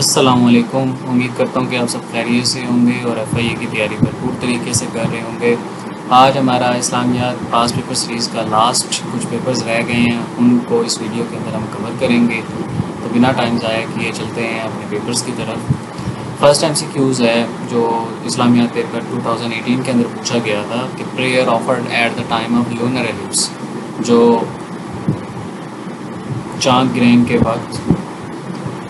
السلام علیکم، امید کرتا ہوں کہ آپ سب خیریت سے ہوں گے اور ایف آئی اے کی تیاری بھرپور طریقے سے کر رہے ہوں گے۔ آج ہمارا اسلامیات پاس پیپر سیریز کا لاسٹ کچھ پیپرز رہ گئے ہیں، ان کو اس ویڈیو کے اندر ہم کور کریں گے۔ تو بنا ٹائم ضائع کیے چلتے ہیں اپنے پیپرز کی طرف۔ فرسٹ ایم سی کیوز ہے جو اسلامیات پیپر 2018 کے اندر پوچھا گیا تھا کہ prayer offered at the time of lunar eclipse, جو چاند گرہن کے وقت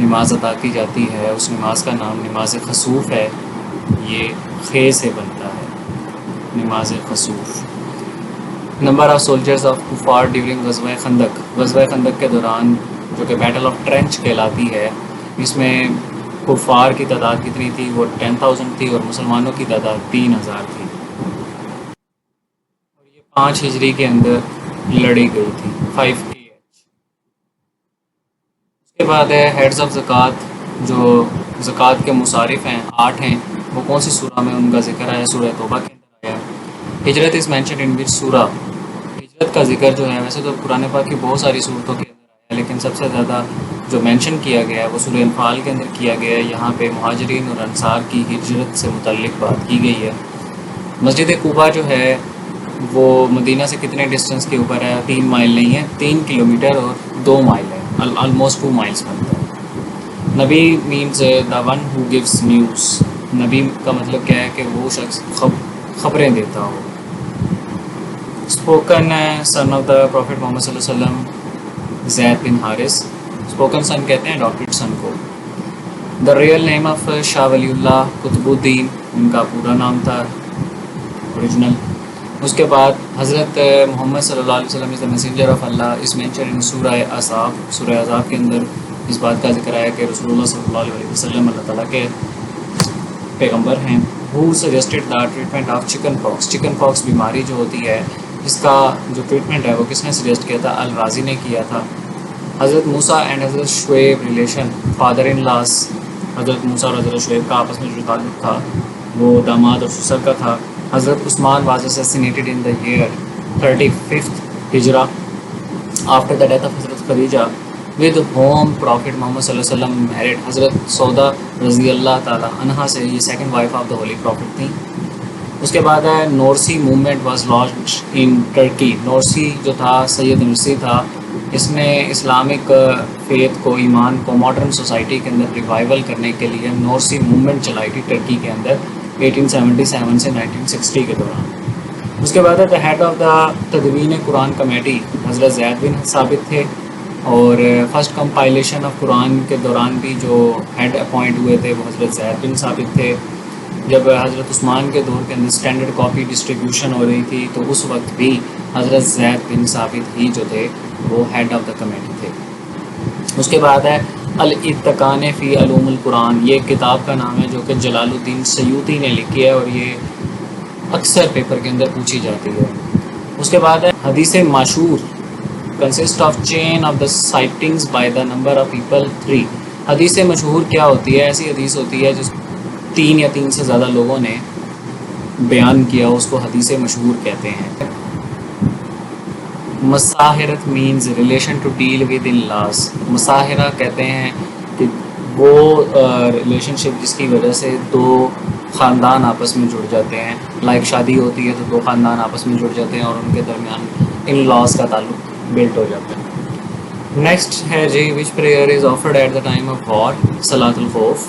نماز ادا کی جاتی ہے، اس نماز کا نام نماز خسوف ہے۔ یہ خے سے بنتا ہے، نماز خسوف۔ نمبر آف سولجرز آف کفار ڈیورنگ غزوہ خندق، غزوہ خندق کے دوران جو کہ بیٹل آف ٹرینچ کہلاتی ہے، اس میں کفار کی تعداد کتنی تھی؟ وہ 10,000 تھی اور مسلمانوں کی تعداد 3,000 تھی، اور یہ 5 ہجری کے اندر لڑی گئی تھی، 5 AH۔ اس کے بعد ہے ہیڈز آف زکوٰۃ، جو زکوٰۃ کے مصارف ہیں 8 ہیں، وہ کون سی سورہ میں ان کا ذکر آیا؟ سورہ توبہ کے اندر آیا ہے۔ ہجرت از مینشنڈ ان وچ سورہ، ہجرت کا ذکر جو ہے ویسے تو قرآن پاک کی بہت ساری صورتوں کے اندر آیا ہے، لیکن سب سے زیادہ جو مینشن کیا گیا ہے وہ سورہ انفال کے اندر کیا گیا ہے۔ یہاں پہ مہاجرین اور انصار کی ہجرت سے متعلق بات کی گئی ہے۔ مسجد قباء جو ہے وہ مدینہ سے کتنے ڈسٹنس کے اوپر ہے؟ 3 مائل نہیں ہے، 3 کلومیٹر اور 2 مائل ہے، آلموسٹ 2 مائلس بنتا ہے۔ نبی means the one who gives news, نبی کا مطلب کیا ہے کہ وہ شخص خبریں دیتا ہو۔ Spokesman of the prophet Muhammad صلی اللہ علیہ وسلم زید بن حارث، اسپوکن سن کہتے ہیں ڈاکٹر سن کو۔ دا ریئل نیم آف شاہ ولی اللہ قطب الدین، ان کا پورا نام تھا اوریجنل۔ اس کے بعد حضرت محمد صلی اللہ علیہ وسلم is the messenger of Allah, is mentioned in Surah Ahzab, سورہ احزاب کے اندر اس بات کا ذکر آیا کہ رسول اللہ صلی اللہ علیہ وسلم اللہ تعالیٰ کے پیغمبر ہیں۔ Who suggested the treatment of chickenpox, chickenpox بیماری جو ہوتی ہے اس کا جو ٹریٹمنٹ ہے وہ کس نے سجیسٹ کیا تھا؟ الرازی نے کیا تھا۔ حضرت موسیٰ اینڈ حضرت شعیب ریلیشن، فادر ان لاس، حضرت موسیٰ اور حضرت شعیب کا آپس میں جو تعلق تھا وہ داماد اور سسر کا تھا۔ حضرت Usman was assassinated in the year 35 ہجرہ آفٹر دا ڈیتھ آف حضرت Khadija, with whom prophet Muhammad صلی اللہ علیہ وسلم میرڈ، حضرت سودا رضی اللہ تعالیٰ عنہا سے، یہ second wife of the holy prophet تھیں۔ اس کے بعد ہے Nursi movement was launched in Turkey, Nursi جو تھا سید نورسی تھا، اس نے اسلامک فیتھ کو، ایمان کو ماڈرن سوسائٹی کے اندر ریوائول کرنے کے لیے نورسی موومنٹ چلائی تھی ٹرکی کے اندر 1877 سے 1960 کے دوران۔ اس کے بعد ہے ہیڈ آف دا تدوین قرآن کمیٹی، حضرت زید بن ثابت تھے، اور فرسٹ کمپائلیشن آف قرآن کے دوران بھی جو ہیڈ اپوائنٹ ہوئے تھے وہ حضرت زید بن ثابت تھے۔ جب حضرت عثمان کے دور کے اندر اسٹینڈرڈ کاپی ڈسٹریبیوشن ہو رہی تھی تو اس وقت بھی حضرت زید بن ثابت ہی جو تھے وہ ہیڈ آف دا کمیٹی تھے۔ اس کے بعد ہے الاتقان فی علوم القرآن، یہ کتاب کا نام ہے جو کہ جلال الدین سیوطی نے لکھی ہے اور یہ اکثر پیپر کے اندر پوچھی جاتی ہے۔ اس کے بعد ہے حدیث مشہور consist of chain of the sightings by the number of people 3، حدیث مشہور کیا ہوتی ہے؟ ایسی حدیث ہوتی ہے جس 3 یا 3 سے زیادہ لوگوں نے بیان کیا، اس کو حدیث مشہور کہتے ہیں۔ مساہرت means relation to deal with in laws, مساہرہ کہتے ہیں کہ وہ ریلیشن شپ جس کی وجہ سے 2 خاندان آپس میں جڑ جاتے ہیں، لائک شادی ہوتی ہے تو 2 خاندان آپس میں جڑ جاتے ہیں اور ان کے درمیان ان لاس کا تعلق بلٹ ہو جاتا ہے۔ نیکسٹ ہے جی which prayer is offered at the time of war, صلاۃ الخوف۔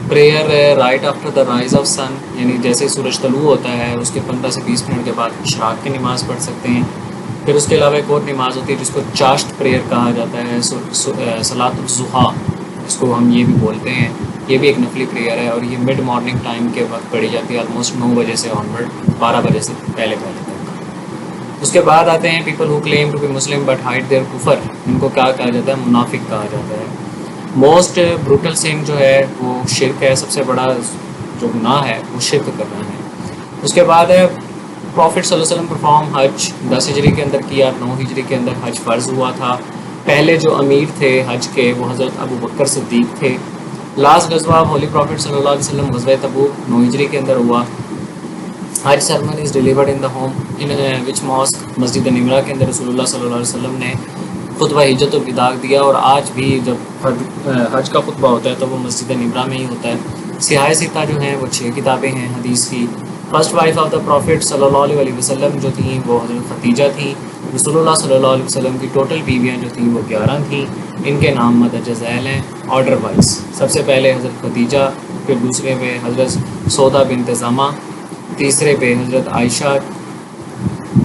Prayer right after the rise of sun, یعنی جیسے سورج طلوع ہوتا ہے اس کے 15 سے 20 منٹ کے بعد اشراق کی نماز پڑھ سکتے ہیں۔ پھر اس کے علاوہ ایک اور نماز ہوتی ہے جس کو چاشت پریئر کہا جاتا ہے، صلاۃ الضحیٰ جس کو ہم یہ بھی بولتے ہیں، یہ بھی ایک نفلی پریئر ہے اور یہ مڈ مارننگ ٹائم کے وقت پڑھی جاتی ہے، آلموسٹ 9 بجے سے آنورڈ، 12 بجے سے پہلے تک۔ اس کے بعد آتے ہیں people who claim to be Muslim but hide their کفر، ان کو کیا کہا جاتا ہے؟ منافق کہا جاتا ہے۔ موسٹ بروٹل سن جو ہے وہ شرک ہے، سب سے بڑا جو گناہ ہے وہ شرک کرنا ہے۔ اس کے بعد ہے پروفٹ صلی اللہ علیہ وسلم پرفارم حج 10 ہجری کے اندر کیا، 9 ہجری کے اندر حج فرض ہوا تھا۔ پہلے جو امیر تھے حج کے وہ حضرت ابو بکر صدیق تھے۔ لاسٹ غزوہ ہولی پروفٹ صلی اللہ علیہ وسلم غزوہ تبوک 9 ہجری کے اندر ہوا۔ Hajj sermon is delivered in the home in which mosque, مسجد نمرہ کے اندر رسول اللہ صلی اللہ علیہ وسلم نے خطبہ حجت الوداع دیا، اور آج بھی جب حج کا خطبہ ہوتا ہے تو وہ مسجد نبرہ میں ہی ہوتا ہے۔ سیاہ ستہ جو ہیں وہ 6 کتابیں ہیں حدیث کی۔ First wife of the prophet صلی اللہ علیہ وسلم جو تھیں وہ حضرت خدیجہ تھیں۔ رسول اللہ صلی اللہ علیہ وسلم کی ٹوٹل بیویاں جو تھیں وہ 11 تھیں۔ ان کے نام مدرجہ ذیل ہیں آرڈر وائز۔ سب سے پہلے حضرت خدیجہ، پھر دوسرے پہ حضرت سودا بنت زمع، تیسرے پہ حضرت عائشہ،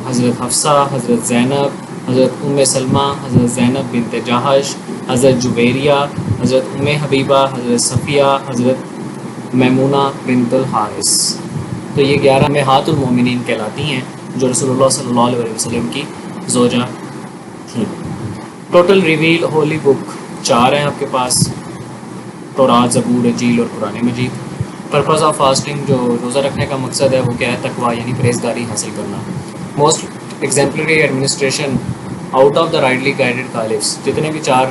حضرت حفصہ، حضرت زینب، حضرت سلمہ، حضرت زینب بنت جہش، حضرت جبیریہ، حضرت حبیبہ، حضرت صفیہ، حضرت میمونہ بنت الحارث۔ تو یہ 11 امہات المومنین کہلاتی ہیں جو رسول اللہ صلی اللہ علیہ وسلم کی زوجہ تھیں۔ ٹوٹل ریویل ہولی بک 4 ہیں آپ کے پاس، تورات، زبور، انجیل اور قرآن مجید۔ پرپز آف فاسٹنگ، جو روزہ رکھنے کا مقصد ہے وہ کیا ہے؟ تقویٰ یعنی پرہیزگاری حاصل کرنا۔ Most exemplary administration out of the rightly guided caliphs, جتنے بھی 4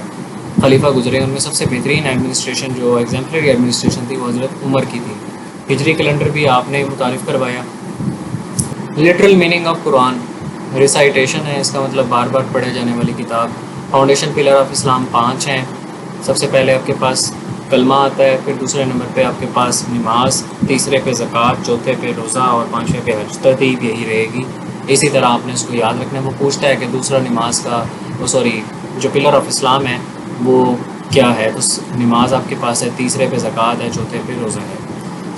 خلیفہ گزرے ان میں سب سے بہترین ایڈمنسٹریشن جو ایگزمپلری ایڈمنسٹریشن تھی وہ حضرت عمر کی تھی۔ ہجری کیلنڈر بھی آپ نے متعارف کروایا۔ Literal meaning of Quran, recitation ہے، اس کا مطلب بار بار پڑھے جانے والی کتاب۔ فاؤنڈیشن پلر آف اسلام 5 ہیں۔ سب سے پہلے آپ کے پاس کلمہ آتا ہے، پھر دوسرے نمبر پہ آپ کے پاس نماز، تیسرے پہ زکوٰۃ، چوتھے پہ روزہ اور 5ویں پہ حج۔ ترتیب یہی رہے گی۔ اسی طرح آپ نے اس کو یاد رکھنا ہے۔ وہ پوچھتا ہے کہ دوسرا نماز کا جو پلر آف اسلام ہے وہ کیا ہے، تو نماز آپ کے پاس ہے، تیسرے پہ زکوٰۃ ہے، چوتھے پہ روزہ ہے۔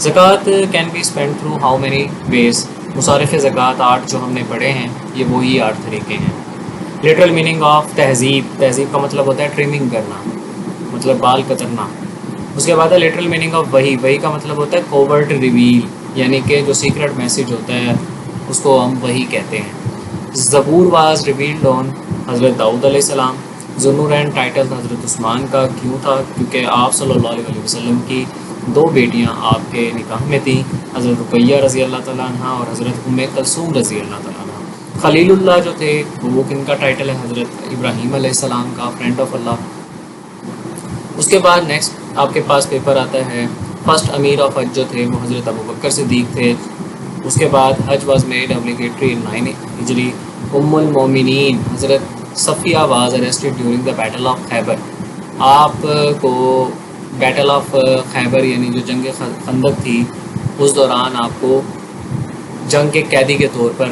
زکوٰۃ can be spend through how many ways? مصارف زکوٰۃ 8 جو ہم نے پڑھے ہیں یہ وہی 8 طریقے ہیں۔ لٹرل میننگ آف تہذیب، تہذیب کا مطلب ہوتا ہے ٹریمنگ کرنا، مطلب بال کترنا۔ اس کے بعد ہے لٹرل میننگ آف وحی، وحی کا مطلب ہوتا ہے کوورٹ ریویل، یعنی کہ جو سیکرٹ میسیج ہوتا ہے اس کو ہم وحی کہتے ہیں۔ زبور واز ریویلڈ آن حضرت داؤد علیہ السلام۔ ذوالنورین ٹائٹل حضرت عثمان کا کیوں تھا؟ کیونکہ آپ صلی اللہ علیہ وسلم کی 2 بیٹیاں آپ کے نکاح میں تھیں، حضرت رقیہ رضی اللہ تعالیٰ عنہ اور حضرت کلثوم رضی اللہ تعالیٰ عنہ۔ خلیل اللہ جو تھے وہ کن کا ٹائٹل ہے؟ حضرت ابراہیم علیہ السلام کا، فرینڈ آف اللہ۔ اس کے بعد نیکسٹ آپ کے پاس پیپر آتا ہے، فرسٹ امیر آف حج جو تھے وہ حضرت ابوبکر صدیق تھے۔ اس کے بعد حج واز میڈ obligatory in 9 ہجری۔ المومنین حضرت Safiyyah was arrested during the battle of Khaybar. آپ کو بیٹل آف خیبر یعنی جو جنگ خندق تھی اس دوران آپ کو جنگ کے قیدی کے طور پر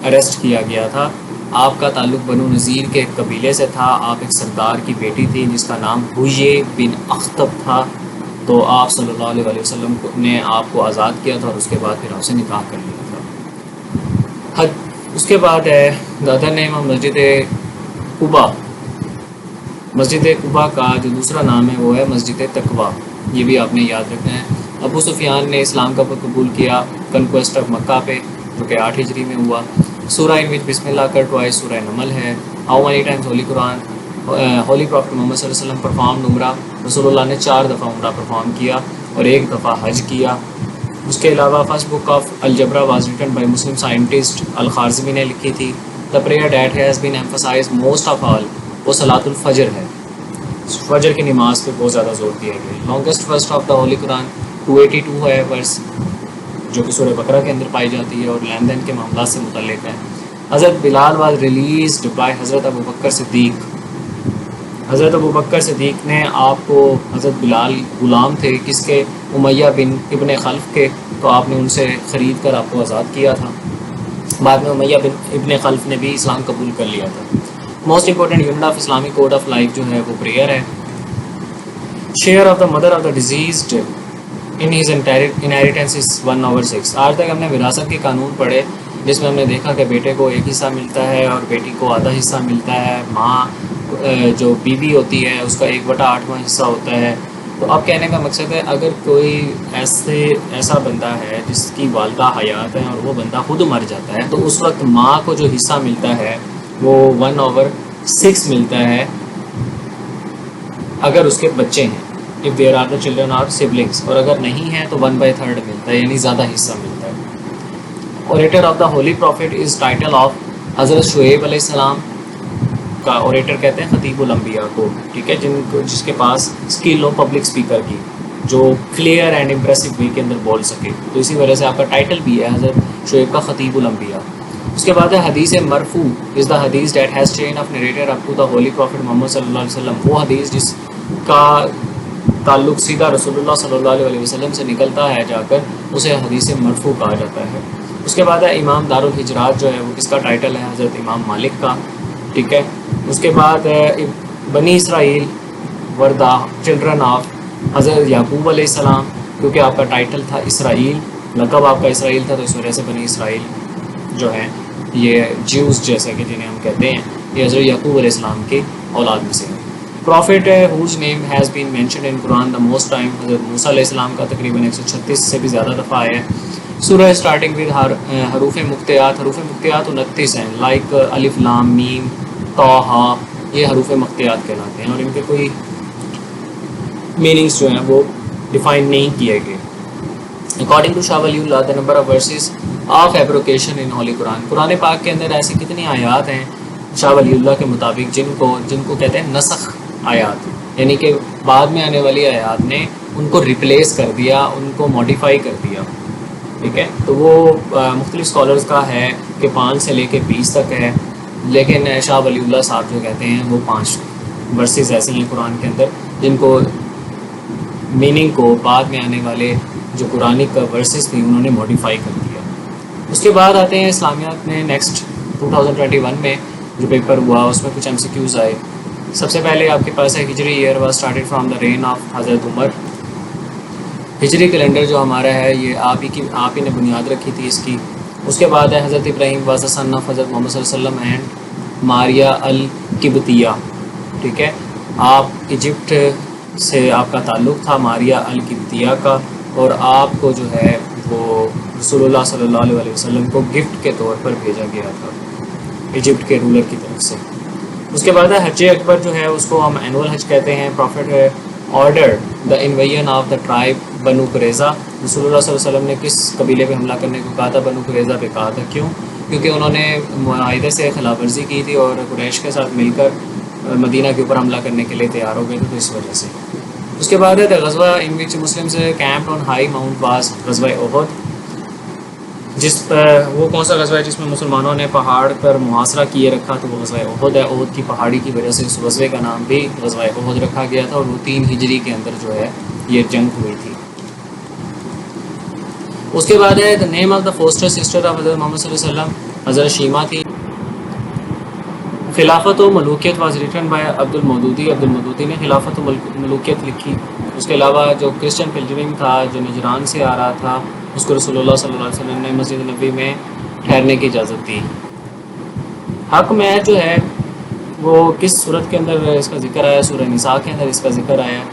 اریسٹ کیا گیا تھا۔ آپ کا تعلق بنو نذیر کے ایک قبیلے سے تھا۔ آپ ایک سردار کی بیٹی تھی جس کا نام حیی بن اخطب تھا، تو آپ صلی اللہ علیہ وسلم نے آپ کو آزاد کیا تھا اور اس کے بعد پھر آپ سے نکاح کر لیا تھا۔ اس کے بعد ہے دادا نیم مسجد قباء۔ مسجد قباء کا جو دوسرا نام ہے وہ ہے مسجد تقویٰ، یہ بھی آپ نے یاد رکھنا ہے۔ ابو سفیان نے اسلام کا قبول کیا کنکویسٹ آف مکہ پہ، جو کہ 8 ہجری میں ہوا۔ سورہ ان وچ بسم اللہ کا ٹوائس سورہ نمل ہے۔ How many times holy Quran holy prophet Muhammad صلی اللہ علیہ وسلم پرفارمڈ عمرہ، رسول اللہ نے 4 دفعہ عمرہ پرفارم کیا اور 1 دفعہ حج کیا۔ اس کے علاوہ first book of algebra was written by Muslim scientist Al-Khwarizmi نے لکھی تھی۔ The prayer that has been emphasised most of all وہ صلاۃ الفجر ہے، فجر کی نماز پہ بہت زیادہ زور دیا گیا۔ Longest first of the holy Quran 282 ہے ورس، جو کہ سورہ بقرہ کے اندر پائی جاتی ہے اور لین دین کے معاملات سے متعلق ہے۔ حضرت بلال واز ریلیزڈ بائی حضرت ابوبکر صدیق۔ حضرت ابوبکر صدیق نے آپ کو، حضرت بلال غلام تھے کس کے؟ امیہ بن ابن خلف کے، تو آپ نے ان سے خرید کر آپ کو آزاد کیا تھا۔ بعد میں امیہ بن ابن خلف نے بھی اسلام قبول کر لیا تھا۔ Most important unit of Islamic code of life جو ہے وہ پریئر ہے۔ Share of the mother of the deceased in his inheritance is 1/6۔ آج تک ہم نے وراثت کے قانون پڑھے جس میں ہم نے دیکھا کہ بیٹے کو 1 حصہ ملتا ہے اور بیٹی کو آدھا حصہ ملتا ہے، ماں جو بیوی ہوتی ہے اس کا 1/8واں حصہ ہوتا ہے۔ تو اب کہنے کا مقصد ہے اگر کوئی ایسا بندہ ہے جس کی والدہ حیات ہیں اور وہ بندہ خود مر جاتا ہے تو اس وقت ماں کو جو حصہ ملتا ہے وہ 1/6 ملتا ہے اگر اس کے بچے ہیں، if there are the children or siblings، اور اگر نہیں ہیں تو 1/3 ملتا ہے، یعنی زیادہ حصہ ملتا ہے۔ Orator of the holy profit is title of حضرت شعیب علیہ السلام کا اوریٹر کہتے ہیں خطیب الانبیاء کو، ٹھیک ہے، جس کے پاس اسکل ہو پبلک اسپیکر کی، جو کلیئر اینڈ امپریسو وے کے اندر بول سکے، تو اسی وجہ سے آپ کا ٹائٹل بھی ہے حضرت شعیب کا خطیب الانبیاء۔ اس کے بعد ہے حدیث مرفوع is the hadith that has chain of narrator up to the holy prophet Muhammad صلی اللہ علیہ وسلم. وہ حدیث جس کا تعلق سیدھا رسول اللہ صلی اللہ علیہ وسلم سے نکلتا ہے جا کر, اسے حدیث مرفوع کہا جاتا ہے. اس کے بعد ہے امام دارالحجرات جو ہے وہ کس کا ٹائٹل ہے, حضرت امام مالک کا. ٹھیک ہے. اس کے بعد بنی اسرائیل وردہ چلڈرن آف حضرت یعقوب علیہ السلام, کیونکہ آپ کا ٹائٹل تھا اسرائیل, لقب آپ کا اسرائیل تھا, تو اس وجہ سے بنی اسرائیل جو ہے یہ جیوز جیسے کہ جنہیں ہم کہتے ہیں, یہ حضرت یعقوب علیہ السلام کی اولاد میں سے. Prophet whose name has been mentioned in Quran the most time, حضرت موسیٰ علیہ السلام کا تقریباً 136 سے بھی زیادہ دفعہ آیا ہے. سورہ اسٹارٹنگ ود حروف مقطعات, حروف مقطعات 29 ہیں, لائک الف لام میم طہ, یہ حروف مقطعات کہلاتے ہیں, اور ان کے کوئی میننگس جو ہیں وہ ڈیفائن نہیں کیے گئے. According to Shah Wali Allah, the number of verses of abrogation in holy Quran, قرآن پاک کے اندر ایسی کتنی آیات ہیں شاہ ولی اللہ کے مطابق جن کو کہتے ہیں نسخ آیات, یعنی کہ بعد میں آنے والی آیات نے ان کو ریپلیس کر دیا, ان کو ماڈیفائی کر دیا. ٹھیک ہے. تو وہ مختلف اسکالرز کا ہے کہ 5 سے لے کے 20 تک ہے, لیکن شاہ ولی اللہ صاحب جو کہتے ہیں وہ 5 ورسز ایسے ہیں قرآن کے اندر جن کو میننگ کو بعد میں آنے والے جو قرآنک ورسز تھی انہوں نے ماڈیفائی کر دیا. اس کے بعد آتے ہیں اسلامیات میں نیکسٹ 2021 میں جو پیپر ہوا, اس میں کچھ MCQs آئے. سب سے پہلے آپ کے پاس ہے ہجری year was started from the reign of حضرت عمر. ہجری کیلنڈر جو ہمارا ہے یہ آپ ہی نے بنیاد رکھی تھی اس کی. اس کے بعد ہے حضرت ابراہیم واز دا سن آف حضرت محمد صلی اللہ علیہ وسلم اینڈ ماریہ القبطیہ. ٹھیک ہے. آپ ایجپٹ سے آپ کا تعلق تھا, ماریہ القبطیہ کا, اور آپ کو جو ہے وہ رسول اللہ صلی اللہ علیہ وسلم کو گفٹ کے طور پر بھیجا گیا تھا ایجپٹ کے رولر کی طرف سے. اس کے بعد ہے حج اکبر جو ہے اس کو ہم اینول حج کہتے ہیں. Prophet order the invasion of the tribe بنو قریظہ, رسول اللہ صلی اللہ علیہ وسلم نے کس قبیلے پہ حملہ کرنے کو کہا تھا؟ بنو قریظہ پہ کہا تھا. کیوں؟ کیونکہ انہوں نے معاہدے سے خلاف ورزی کی تھی اور قریش کے ساتھ مل کر مدینہ کے اوپر حملہ کرنے کے لیے تیار ہو گئے تھے, تو اس وجہ سے. اس کے بعد ہے غزوہ ان وچ مسلم سے camp on high Mount was غزوہ احد. جس وہ کون سا غزوہ ہے جس میں مسلمانوں نے پہاڑ پر محاصرہ کیے رکھا؟ تو وہ غزوہ احد ہے. احد کی پہاڑی کی وجہ سے اس غزوے کا نام بھی غزوہ احد رکھا گیا تھا, اور وہ 3 ہجری کے اندر جو ہے یہ جنگ ہوئی تھی. اس کے بعد ہے the name of the foster sister of حضرت محمد صلی اللہ علیہ وسلم حضرت شیمہ تھی. خلافت و ملوکیت واز ریٹن بائی عبد المودودی. عبد المودودی نے خلافت و ملوکیت لکھی. اس کے علاوہ جو کرسچن پلگرم تھا جو نجران سے آ رہا تھا اس کو رسول اللہ صلی اللہ علیہ وسلم نے مسجد نبی میں ٹھہرنے کی اجازت دی. حق میں جو ہے وہ کس صورت کے اندر اس کا ذکر آیا؟ سورہ نساء کے اندر اس کا ذکر آیا.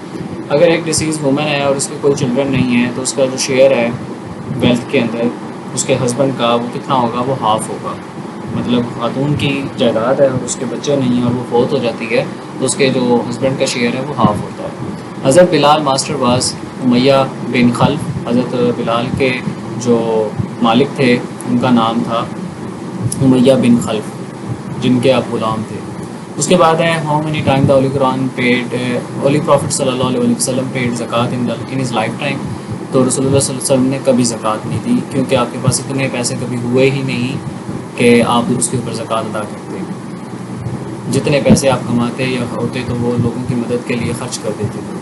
اگر ایک ڈیسیز وومن ہے اور اس کے کوئی چلڈرن نہیں ہے تو اس کا جو شیئر ہے ویلتھ کے اندر اس کے ہسبینڈ کا وہ کتنا ہوگا؟ وہ ہاف ہوگا. مطلب خاتون کی جائیداد ہے اور اس کے بچے نہیں ہیں اور وہ فوت ہو جاتی ہے تو اس کے جو ہسبینڈ کا شیئر ہے وہ ہاف ہوتا ہے. حضرت بلال ماسٹر باز امیہ بن خلف. حضرت بلال کے جو مالک تھے ان کا نام تھا امیہ بن خلف جن کے آپ غلام تھے. اس کے بعد ہے how many time the holy Quran paid holy prophet صلی اللہ علیہ وسلم پیڈ زکوٰۃ ان ہز لائف ٹائم. تو رسول اللہ صلی اللہ علیہ وسلم نے کبھی زکوٰۃ نہیں دی کیونکہ آپ کے پاس اتنے پیسے کبھی ہوئے ہی نہیں کہ آپ اس کے اوپر زکوٰۃ ادا کرتے. جتنے پیسے آپ کماتے یا ہوتے تو وہ لوگوں کی مدد کے لیے خرچ کر دیتے تھے.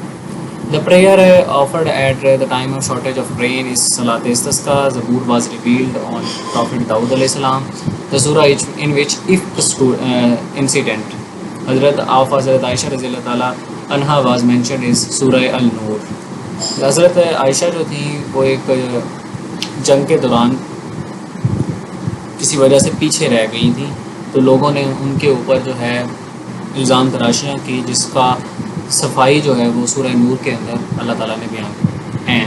The prayer offered at the time of shortage of rain is صلاۃ استسقاء. Zabur was revealed on prophet Dawood علیہ السلام. دا سورہ ان وچ اف انسیڈنٹ حضرت عائشہ رضی اللہ تعالیٰ عنہا واز مینشنڈ از سورہ النور. حضرت عائشہ جو تھیں وہ ایک جنگ کے دوران کسی وجہ سے پیچھے رہ گئی تھیں تو لوگوں نے ان کے اوپر جو ہے الزام تراشیاں کی جس کا صفائی جو ہے وہ سورہ نور کے اندر اللہ تعالیٰ نے بیان کی ہیں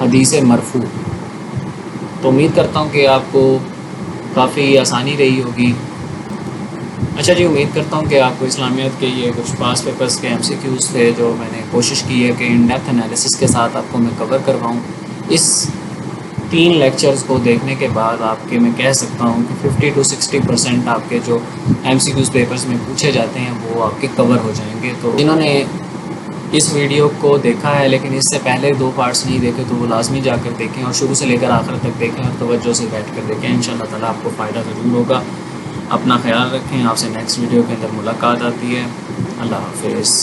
حدیث مرفوع. تو امید کرتا ہوں کہ آپ کو کافی آسانی رہی ہوگی. اچھا جی, امید کرتا ہوں کہ آپ کو اسلامیات کے یہ کچھ پاس پیپرز کے MCQs تھے جو میں نے کوشش کی ہے کہ ان ڈیپتھ انالیسس کے ساتھ آپ کو میں کور کرواؤں. اس 3 لیکچرز کو دیکھنے کے بعد آپ کے میں کہہ سکتا ہوں کہ 50 to 60% آپ کے جو MCQs پیپرز میں پوچھے جاتے ہیں وہ آپ کے کور ہو جائیں گے. تو جنہوں نے اس ویڈیو کو دیکھا ہے لیکن اس سے پہلے 2 پارٹس نہیں دیکھے تو وہ لازمی جا کر دیکھیں اور شروع سے لے کر آخر تک دیکھیں اور توجہ سے بیٹھ کر دیکھیں. انشاءاللہ تعالیٰ آپ کو فائدہ ضرور ہوگا. اپنا خیال رکھیں. آپ سے نیکسٹ ویڈیو کے اندر ملاقات آتی ہے. اللہ حافظ.